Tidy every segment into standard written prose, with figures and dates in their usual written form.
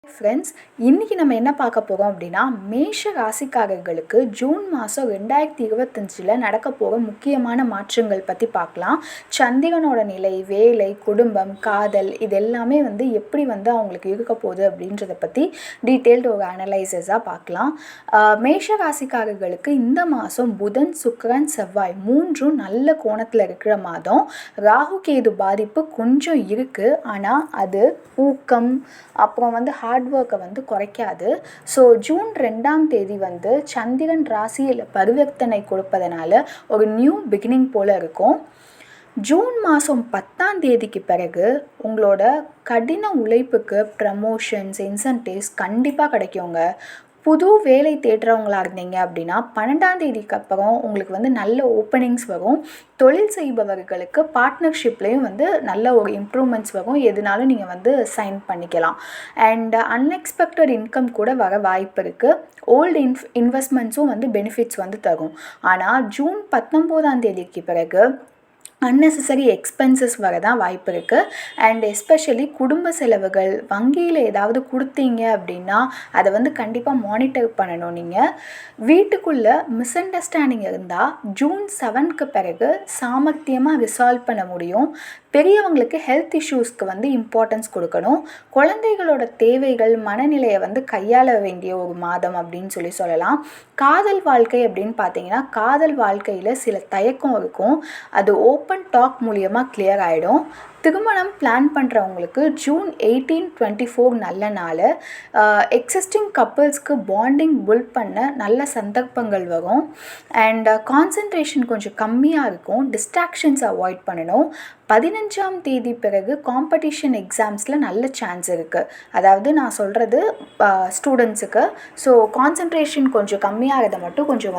Friends, இன்றைக்கி நம்ம என்ன பார்க்க போகிறோம் அப்படின்னா, மேஷ ராசிக்காரர்களுக்கு ஜூன் மாதம் 2025 நடக்க போகிற முக்கியமான மாற்றங்கள் பற்றி பார்க்கலாம். சந்திரனோட நிலை, வேலை, குடும்பம், காதல் இது எல்லாமே எப்படி அவங்களுக்கு இருக்க போகுது அப்படின்றத பற்றி டீட்டெயில்டு ஒரு அனலைசஸாக பார்க்கலாம். மேஷ ராசிக்காரர்களுக்கு இந்த மாதம் புதன், சுக்கிரன், செவ்வாய் மூன்றும் நல்ல கோணத்தில் இருக்கிற மாதம். ராகு கேது பாதிப்பு கொஞ்சம் இருக்குது, ஆனால் அது ஊக்கம் அப்புறம் ஹார்ட் ஒர்க்கை குறைக்காது. ஸோ ஜூன் 2ஆம் தேதி சந்திரன் ராசியில் பரிவர்த்தனை கொடுப்பதனால ஒரு நியூ பிகினிங் போல் இருக்கும். ஜூன் மாதம் 10ஆம் தேதிக்கு பிறகு உங்களோட கடின உழைப்புக்கு ப்ரமோஷன்ஸ், இன்சென்டிவ்ஸ் கண்டிப்பாக கிடைக்குங்க. புது வேலை தேடுறவங்களா இருந்தீங்க அப்படின்னா 12ஆம் தேதிக்கு அப்புறம் உங்களுக்கு நல்ல ஓப்பனிங்ஸ் வரும். தொழில் செய்பவர்களுக்கு பார்ட்னர்ஷிப்லேயும் நல்ல ஒரு இம்ப்ரூவ்மெண்ட்ஸ் வரும். எதுனாலும் நீங்கள் சைன் பண்ணிக்கலாம். அண்ட் அன்எக்ஸ்பெக்டட் இன்கம் கூட வர வாய்ப்பு இருக்குது. ஓல்டு இன்வெஸ்ட்மெண்ட்ஸும் பெனிஃபிட்ஸ் தரும். ஆனால் ஜூன் 19ஆம் தேதிக்கு பிறகு அன்னெசரி எக்ஸ்பென்சஸ் வர தான் வாய்ப்பு இருக்குது. அண்ட் எஸ்பெஷலி குடும்ப செலவுகள் வங்கியில் ஏதாவது கொடுத்தீங்க அப்படின்னா அதை கண்டிப்பாக மானிட்டர் பண்ணணும். நீங்கள் வீட்டுக்குள்ளே மிஸ் அண்டர்ஸ்டாண்டிங் இருந்தால் ஜூன் 7க்கு பிறகு சாமர்த்தியமாக ரிசால்வ் பண்ண முடியும். பெரியவங்களுக்கு ஹெல்த் இஷ்யூஸ்க்கு இம்பார்ட்டன்ஸ் கொடுக்கணும். குழந்தைகளோட தேவைகள், மனநிலையை கையாள வேண்டிய ஒரு மாதம் அப்படின்னு சொல்லலாம். காதல் வாழ்க்கை அப்படின்னு பார்த்தீங்கன்னா, காதல் வாழ்க்கையில் சில தயக்கம் இருக்கும். அது ஓப்பன் டாக் மூலியமாக கிளியர் ஆகிடும். திருமணம் பிளான் பண்ணுறவங்களுக்கு ஜூன் 18-24 நல்ல நாள். எக்ஸிஸ்டிங் கப்புள்ஸ்க்கு பாண்டிங் பில்ட் பண்ண நல்ல சந்தர்ப்பங்கள் வரும். அண்ட் கான்சன்ட்ரேஷன் கொஞ்சம் கம்மியாக இருக்கும். டிஸ்ட்ராக்ஷன்ஸ் அவாய்ட் பண்ணணும். 15ஆம் தேதி பிறகு காம்படிஷன் எக்ஸாம்ஸில் நல்ல சான்ஸ் இருக்குது. அதாவது நான் சொல்கிறது ஸ்டூடெண்ட்ஸுக்கு. ஸோ கான்சன்ட்ரேஷன் கொஞ்சம் கம்மியாகிறத மட்டும் கொஞ்சம்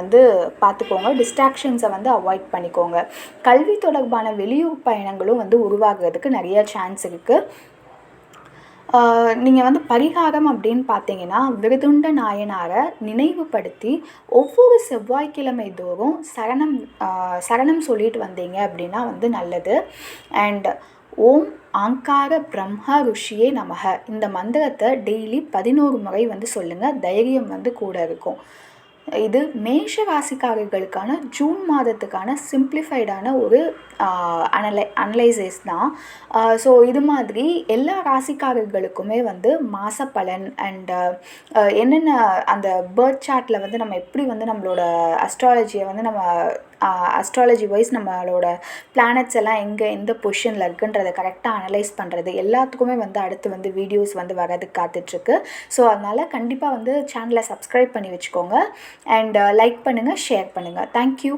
பார்த்துக்கோங்க. டிஸ்ட்ராக்ஷன்ஸை அவாய்ட் பண்ணிக்கோங்க. கல்வி தொடர்பான வெளியூர் பயணங்களும் உருவாகிறதுக்கு நிறைய சான்ஸ் இருக்குது. நீங்கள் பரிகாரம் அப்படின்னு பார்த்தீங்கன்னா, விருதுண்ட நாயனாரை நினைவுபடுத்தி ஒவ்வொரு செவ்வாய்க்கிழமை தோறும் சரணம் சொல்லிட்டு வந்தீங்க அப்படின்னா நல்லது. அண்ட் ஓம் ஆங்கார பிரம்ம ருஷியே நமக இந்த மந்திரத்தை டெய்லி 11 முறை சொல்லுங்கள். தைரியம் கூட இருக்கும். இது மேஷ ராசிக்காரர்களுக்கான ஜூன் மாதத்துக்கான சிம்பிளிஃபைடான ஒரு அனலைசஸ் தான். ஸோ இது மாதிரி எல்லா ராசிக்காரர்களுக்குமே மாத பலன் அண்ட் என்னென்ன அந்த பேர்த் சார்ட்டில் நம்ம எப்படி நம்மளோட அஸ்ட்ராலஜியை நம்ம அஸ்ட்ராலஜி வைஸ் நம்மளோட பிளானட்ஸ் எல்லாம் எந்த பொசிஷனில் இருக்குன்றதை கரெக்டாக அனலைஸ் பண்ணுறது எல்லாத்துக்குமே அடுத்து வீடியோஸ் வரதுக்கு காத்துட்ருக்கு. ஸோ அதனால் கண்டிப்பாக சேனலை சப்ஸ்கிரைப் பண்ணி வச்சுக்கோங்க. அண்ட் லைக் பண்ணுங்கள், ஷேர் பண்ணுங்கள். தேங்க்யூ.